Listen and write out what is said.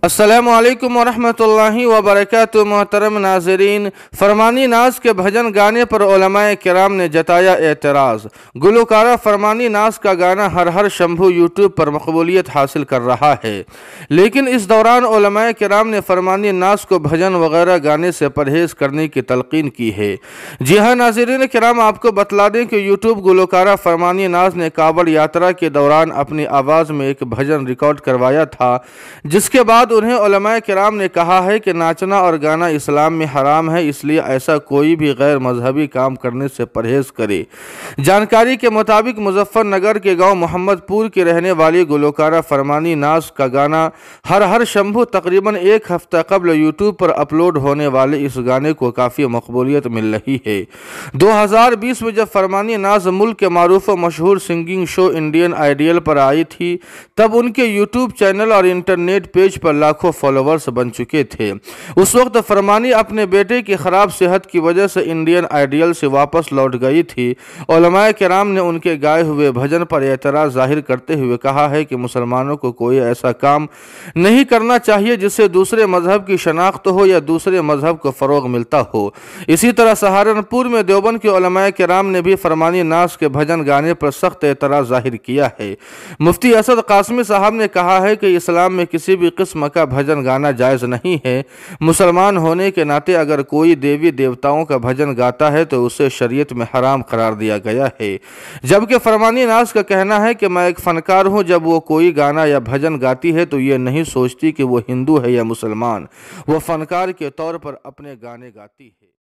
अस्सलामुअलैकुम वरहमतुल्लाहि वबरकातुहू। मोहतरम नाज़रीन, फरमानी नाज के भजन गाने पर उलमाए किराम ने जताया एतराज़। गुलकारा फरमानी नाज का गाना हर हर शंभू यूट्यूब पर मकबूलियत हासिल कर रहा है, लेकिन इस दौरान उलमाए किराम ने फरमानी नाज को भजन वगैरह गाने से परहेज़ करने की तलकीन की है। जी हाँ नाज़रीन किराम, आपको बतला दें कि यूट्यूब गुलकारा फरमानी नाज ने कावड़ यात्रा के दौरान अपनी आवाज़ में एक भजन रिकॉर्ड करवाया था, जिसके बाद उन्हें उलमाए किराम ने कहा है कि नाचना और गाना इस्लाम में हराम है, इसलिए ऐसा कोई भी गैर मजहबी काम करने से परहेज करे। जानकारी के मुताबिक मुजफ्फरनगर के गांव मोहम्मदपुर के रहने वाली गुलकारा फरमानी नाज का गाना हर हर शंभू तकरीबन एक हफ्ता कबल यूट्यूब पर अपलोड होने वाले इस गाने को काफ़ी मकबूलियत मिल रही है। 2020 में जब फरमानी नाज मुल्क के मारूफ व मशहूर सिंगिंग शो इंडियन आइडियल पर आई थी, तब उनके यूट्यूब चैनल और इंटरनेट पेज पर लाखों फॉलोवर्स बन चुके थे। उस वक्त फरमानी अपने बेटे की खराब सेहत की वजह से इंडियन आइडियल से वापस लौट गई थी। उलमाए किराम ने उनके गाए हुए भजन पर एतराज़ जाहिर करते हुए कहा है कि मुसलमानों को कोई ऐसा काम नहीं करना चाहिए जिससे दूसरे मजहब की शनाख्त हो या दूसरे मजहब को फ़रोग मिलता हो। इसी तरह सहारनपुर में देवबंद के उलमाए किराम ने भी फरमानी नाज के भजन गाने पर सख्त एतराज़ जाहिर किया है। मुफ्ती असद कासमी साहब ने कहा है कि इस्लाम में किसी भी किस्म का भजन गाना जायज़ नहीं है। मुसलमान होने के नाते अगर कोई देवी देवताओं का भजन गाता है तो उसे शरीयत में हराम करार दिया गया है। जबकि फरमानी नाज का कहना है कि मैं एक फ़नकार हूँ, जब वो कोई गाना या भजन गाती है तो ये नहीं सोचती कि वो हिंदू है या मुसलमान, वो फ़नकार के तौर पर अपने गाने गाती है।